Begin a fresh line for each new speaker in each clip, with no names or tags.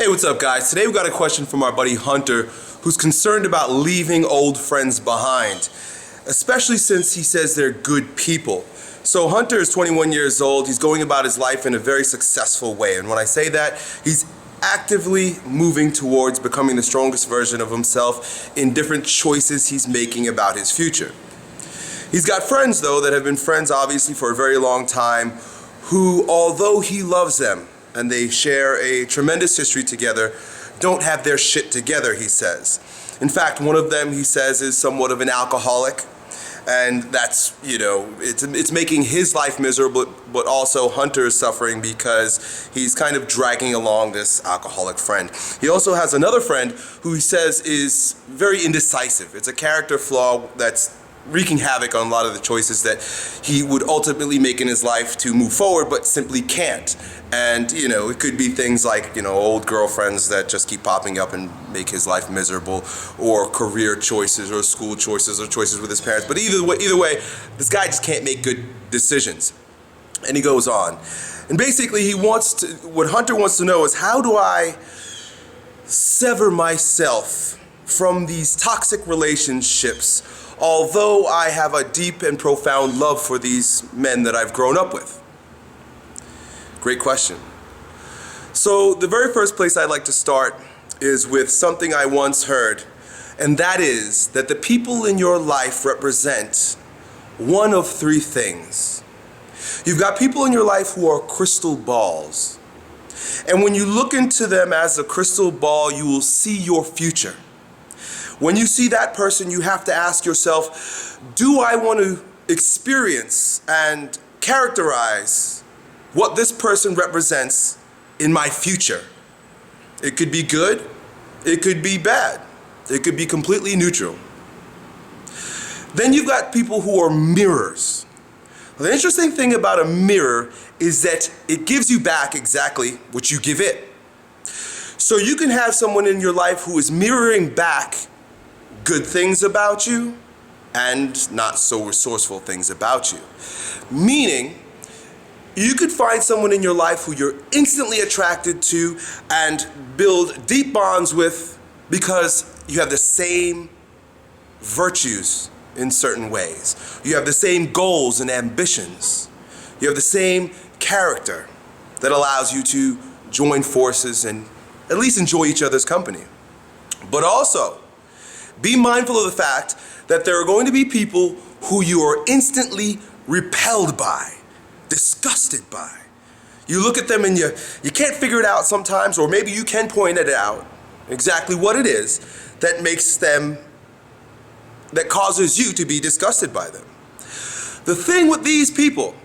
Hey, what's up, guys? Today we got a question from our buddy Hunter, who's concerned about leaving old friends behind, especially since he says they're good people. So Hunter is 21 years old. He's going about his life in a very successful way. And when I say that, he's actively moving towards becoming the strongest version of himself in different choices he's making about his future. He's got friends, though, that have been friends, obviously, for a very long time, who, although he loves them, and they share a tremendous history together, don't have their shit together, he says. In fact, one of them, he says, is somewhat of an alcoholic, and that's, it's making his life miserable, but also Hunter is suffering because he's kind of dragging along this alcoholic friend. He also has another friend who he says is very indecisive. It's a character flaw that's wreaking havoc on a lot of the choices that he would ultimately make in his life to move forward, but simply can't. And, it could be things like, old girlfriends that just keep popping up and make his life miserable, or career choices, or school choices, or choices with his parents. But either way, this guy just can't make good decisions. And he goes on. And basically, what Hunter wants to know is, how do I sever myself from these toxic relationships, although I have a deep and profound love for these men that I've grown up with? Great question. So the very first place I'd like to start is with something I once heard, and that is that the people in your life represent one of three things. You've got people in your life who are crystal balls, and when you look into them as a crystal ball, you will see your future. When you see that person, you have to ask yourself, do I want to experience and characterize what this person represents in my future? It could be good, it could be bad, it could be completely neutral. Then you've got people who are mirrors. The interesting thing about a mirror is that it gives you back exactly what you give it. So you can have someone in your life who is mirroring back good things about you and not so resourceful things about you. Meaning, you could find someone in your life who you're instantly attracted to and build deep bonds with because you have the same virtues in certain ways. You have the same goals and ambitions. You have the same character that allows you to join forces and at least enjoy each other's company. But also, be mindful of the fact that there are going to be people who you are instantly repelled by, disgusted by. You look at them and you can't figure it out sometimes, or maybe you can point it out exactly what it is that causes you to be disgusted by them. The thing with these people,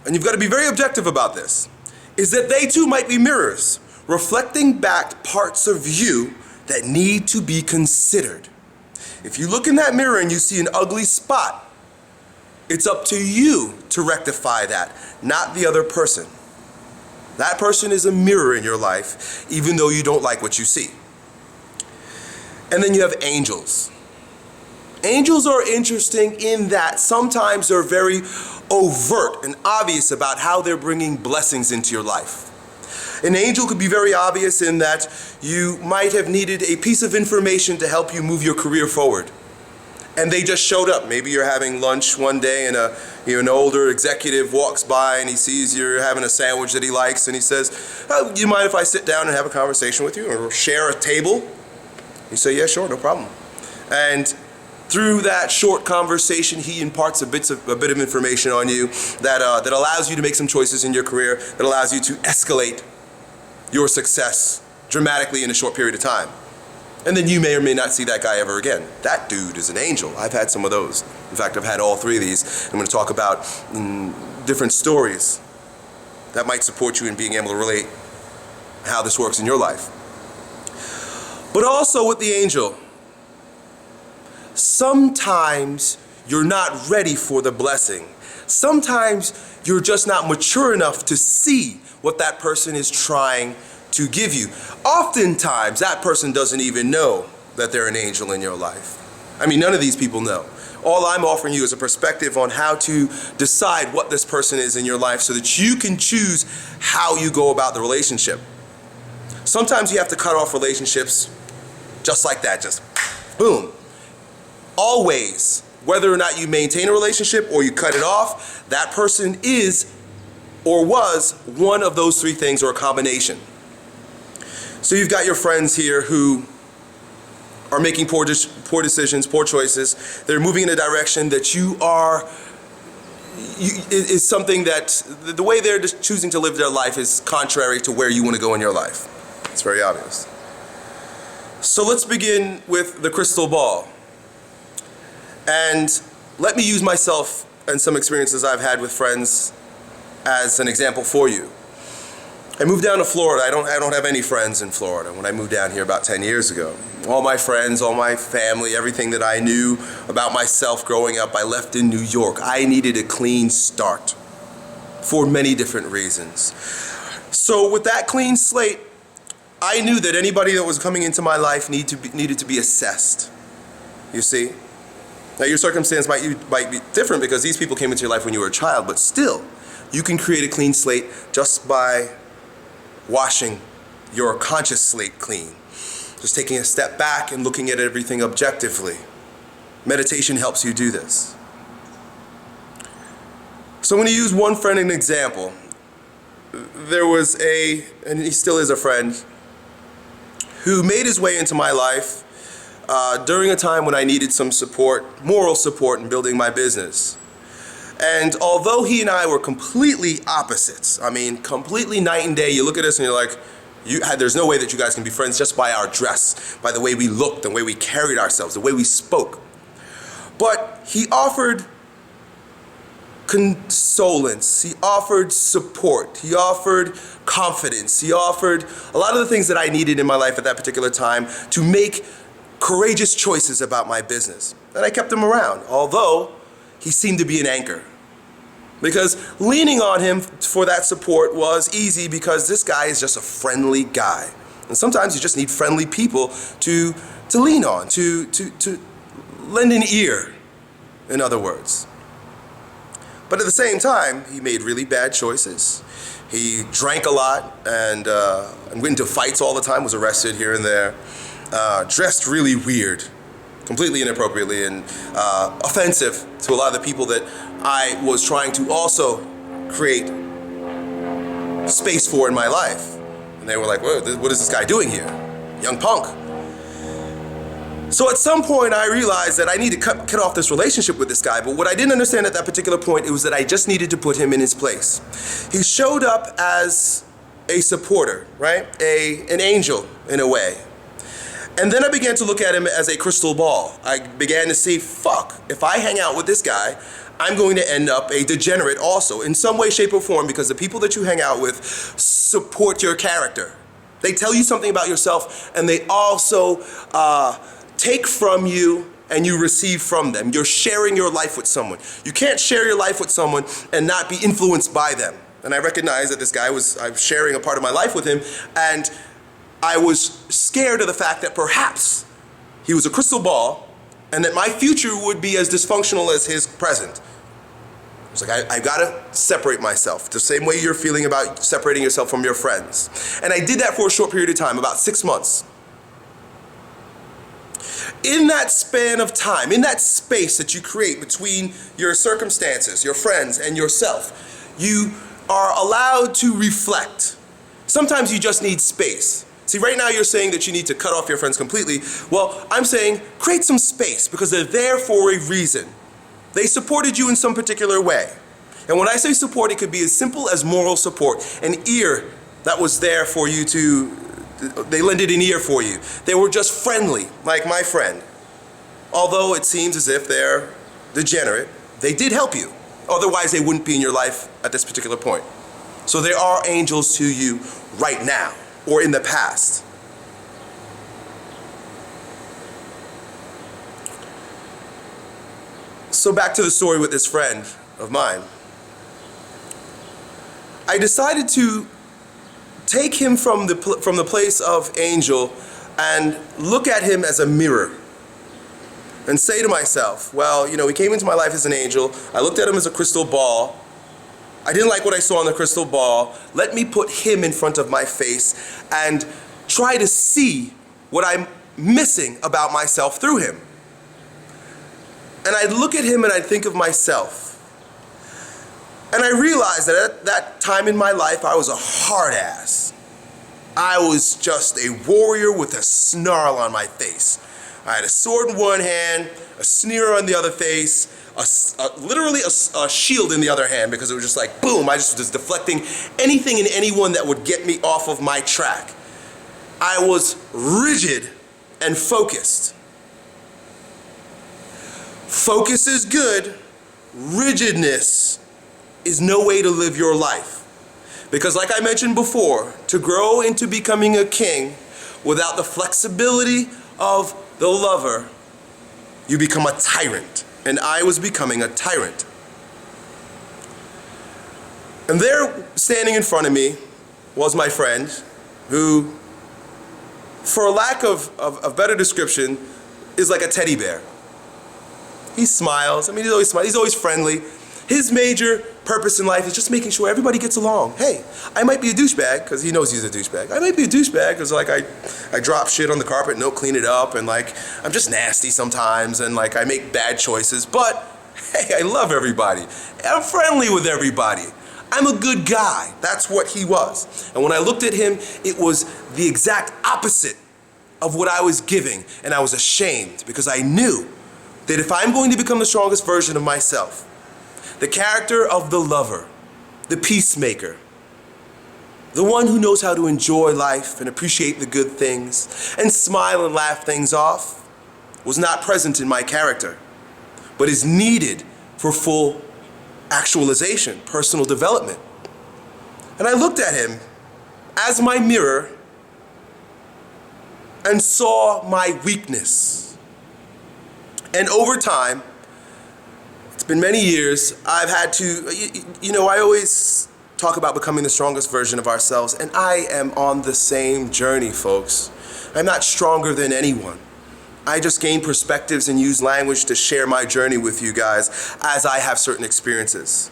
and you've got to be very objective about this, is that they too might be mirrors, reflecting back parts of you that need to be considered. If you look in that mirror and you see an ugly spot, it's up to you to rectify that, not the other person. That person is a mirror in your life, even though you don't like what you see. And then you have angels. Angels are interesting in that sometimes they're very overt and obvious about how they're bringing blessings into your life. An angel could be very obvious in that you might have needed a piece of information to help you move your career forward, and they just showed up. Maybe you're having lunch one day and an older executive walks by and he sees you're having a sandwich that he likes, and he says, "Oh, do you mind if I sit down and have a conversation with you or share a table?" You say, "Yeah, sure, no problem." And through that short conversation, he imparts a bit of information on you that allows you to make some choices in your career, that allows you to escalate your success dramatically in a short period of time. And then you may or may not see that guy ever again. That dude is an angel. I've had some of those. In fact, I've had all three of these. I'm going to talk about different stories that might support you in being able to relate how this works in your life. But also with the angel, sometimes you're not ready for the blessing. Sometimes you're just not mature enough to see what that person is trying to give you. Oftentimes, that person doesn't even know that they're an angel in your life. I mean, none of these people know. All I'm offering you is a perspective on how to decide what this person is in your life so that you can choose how you go about the relationship. Sometimes you have to cut off relationships just like that, just boom. Always, whether or not you maintain a relationship or you cut it off, that person is or was one of those three things or a combination. So you've got your friends here who are making poor decisions, poor choices. They're moving in a direction that is something that the way they're just choosing to live their life is contrary to where you want to go in your life. It's very obvious. So let's begin with the crystal ball. And let me use myself and some experiences I've had with friends as an example for you. I moved down to Florida. I don't have any friends in Florida when I moved down here about 10 years ago. All my friends, all my family, everything that I knew about myself growing up, I left in New York. I needed a clean start for many different reasons. So with that clean slate, I knew that anybody that was coming into my life needed to be assessed. You see? Now your circumstance might be different because these people came into your life when you were a child, but still, you can create a clean slate just by washing your conscious slate clean. Just taking a step back and looking at everything objectively. Meditation helps you do this. So I'm going to use one friend as an example. There was and he still is a friend, who made his way into my life during a time when I needed some support, moral support in building my business. And although he and I were completely opposites, I mean, completely night and day, you look at us and you're like, there's no way that you guys can be friends just by our dress, by the way we looked, the way we carried ourselves, the way we spoke. But he offered consolence, he offered support, he offered confidence, he offered a lot of the things that I needed in my life at that particular time to make courageous choices about my business. And I kept him around, although he seemed to be an anchor. Because leaning on him for that support was easy because this guy is just a friendly guy. And sometimes you just need friendly people to lean on, to lend an ear, in other words. But at the same time, he made really bad choices. He drank a lot and went into fights all the time, was arrested here and there, dressed really weird, completely inappropriately and offensive to a lot of the people that I was trying to also create space for in my life. And they were like, what is this guy doing here? Young punk. So at some point I realized that I need to cut off this relationship with this guy, but what I didn't understand at that particular point, it was that I just needed to put him in his place. He showed up as a supporter, right? An angel in a way. And then I began to look at him as a crystal ball. I began to see, if I hang out with this guy, I'm going to end up a degenerate also, in some way, shape, or form, because the people that you hang out with support your character. They tell you something about yourself, and they also take from you and you receive from them. You're sharing your life with someone. You can't share your life with someone and not be influenced by them. And I recognized that this guy I was sharing a part of my life with him, and I was scared of the fact that perhaps he was a crystal ball and that my future would be as dysfunctional as his present. I was like, I gotta separate myself, the same way you're feeling about separating yourself from your friends. And I did that for a short period of time, about 6 months. In that span of time, in that space that you create between your circumstances, your friends, and yourself, you are allowed to reflect. Sometimes you just need space. See, right now you're saying that you need to cut off your friends completely. Well, I'm saying create some space because they're there for a reason. They supported you in some particular way. And when I say support, it could be as simple as moral support, an ear that was there for you they lended an ear for you. They were just friendly, like my friend. Although it seems as if they're degenerate, they did help you. Otherwise, they wouldn't be in your life at this particular point. So there are angels to you right now, or in the past. So back to the story with this friend of mine. I decided to take him from the place of angel and look at him as a mirror and say to myself, well, you know, he came into my life as an angel. I looked at him as a crystal ball. I didn't like what I saw on the crystal ball. Let me put him in front of my face and try to see what I'm missing about myself through him. And I'd look at him and I'd think of myself. And I realized that at that time in my life, I was a hard ass. I was just a warrior with a snarl on my face. I had a sword in one hand, a sneer on the other face, literally a shield in the other hand, because it was just like, boom, I just was deflecting anything and anyone that would get me off of my track. I was rigid and focused. Focus is good. Rigidness is no way to live your life. Because like I mentioned before, to grow into becoming a king without the flexibility of the lover, you become a tyrant. And I was becoming a tyrant. And there, standing in front of me, was my friend who, for lack of better description, is like a teddy bear. He smiles. I mean, he's always smiling. He's always friendly. His major purpose in life is just making sure everybody gets along. Hey, I might be a douchebag, because he knows he's a douchebag. I might be a douchebag because like I drop shit on the carpet and don't clean it up, and like I'm just nasty sometimes, and like I make bad choices, but hey, I love everybody. I'm friendly with everybody. I'm a good guy. That's what he was. And when I looked at him, it was the exact opposite of what I was giving, and I was ashamed, because I knew that if I'm going to become the strongest version of myself, the character of the lover, the peacemaker, the one who knows how to enjoy life and appreciate the good things and smile and laugh things off, was not present in my character, but is needed for full actualization, personal development. And I looked at him as my mirror and saw my weakness. And over time, it's been many years, I've had to, I always talk about becoming the strongest version of ourselves, and I am on the same journey, folks. I'm not stronger than anyone. I just gain perspectives and use language to share my journey with you guys as I have certain experiences.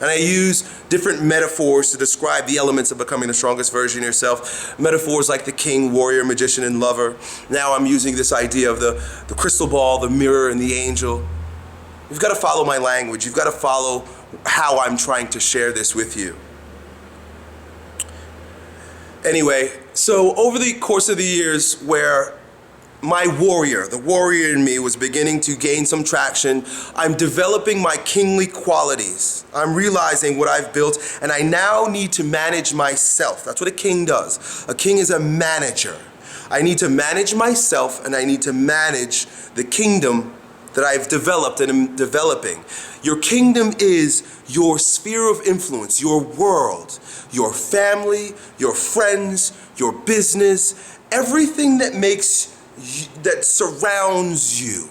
And I use different metaphors to describe the elements of becoming the strongest version of yourself. Metaphors like the king, warrior, magician, and lover. Now I'm using this idea of the crystal ball, the mirror, and the angel. You've got to follow my language. You've got to follow how I'm trying to share this with you. Anyway, so over the course of the years where my warrior, the warrior in me, was beginning to gain some traction, I'm developing my kingly qualities. I'm realizing what I've built, and I now need to manage myself. That's what a king does. A king is a manager. I need to manage myself, and I need to manage the kingdom that I've developed and am developing. Your kingdom is your sphere of influence, your world, your family, your friends, your business, everything that surrounds you.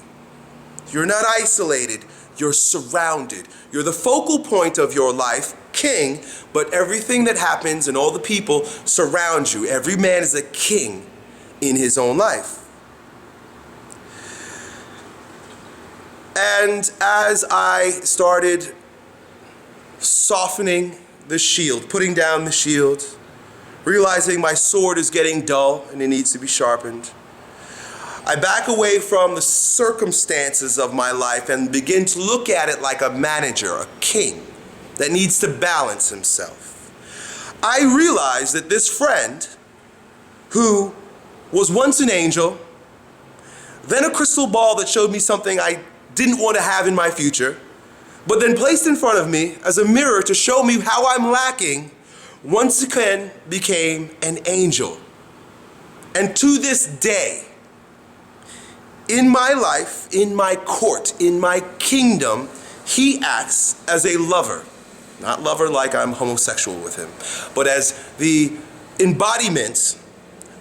You're not isolated, you're surrounded. You're the focal point of your life, king, but everything that happens and all the people surround you. Every man is a king in his own life. And as I started softening the shield, putting down the shield, realizing my sword is getting dull and it needs to be sharpened, I back away from the circumstances of my life and begin to look at it like a manager, a king that needs to balance himself. I realized that this friend, who was once an angel, then a crystal ball that showed me something I didn't want to have in my future, but then placed in front of me as a mirror to show me how I'm lacking, once again became an angel. And to this day, in my life, in my court, in my kingdom, he acts as a lover. Not lover like I'm homosexual with him, but as the embodiment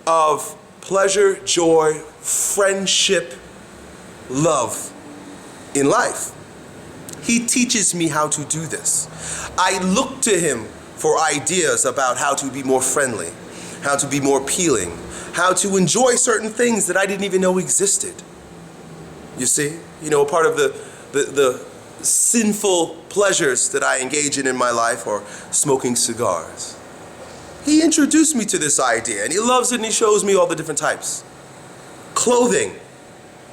of pleasure, joy, friendship, love in life. He teaches me how to do this. I look to him for ideas about how to be more friendly, how to be more appealing, how to enjoy certain things that I didn't even know existed. You see, a part of the sinful pleasures that I engage in my life are smoking cigars. He introduced me to this idea, and he loves it, and he shows me all the different types. Clothing.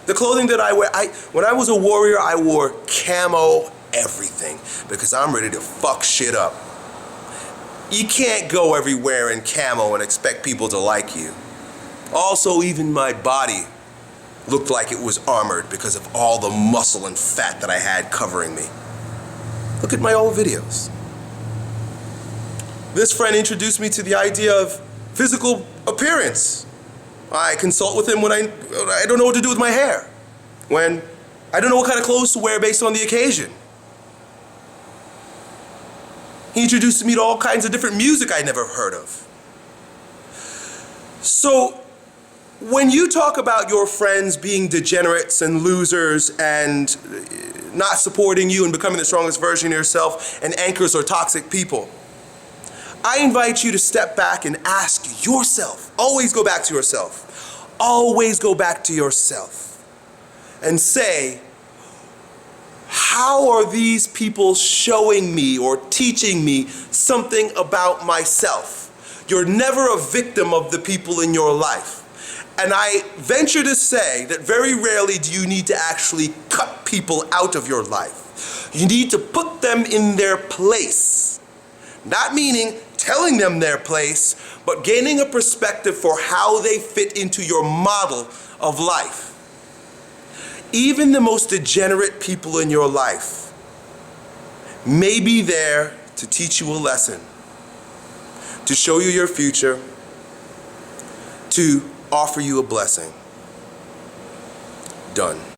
The clothing that I wear, when I was a warrior, I wore camo everything because I'm ready to fuck shit up. You can't go everywhere in camo and expect people to like you. Also, even my body looked like it was armored because of all the muscle and fat that I had covering me. Look at my old videos. This friend introduced me to the idea of physical appearance. I consult with him when I don't know what to do with my hair, when I don't know what kind of clothes to wear based on the occasion. He introduced me to all kinds of different music I'd never heard of. So, when you talk about your friends being degenerates and losers and not supporting you and becoming the strongest version of yourself and anchors or toxic people, I invite you to step back and ask yourself, always go back to yourself, always go back to yourself and say, how are these people showing me or teaching me something about myself? You're never a victim of the people in your life. And I venture to say that very rarely do you need to actually cut people out of your life. You need to put them in their place. Not meaning telling them their place, but gaining a perspective for how they fit into your model of life. Even the most degenerate people in your life may be there to teach you a lesson, to show you your future, to offer you a blessing. Done.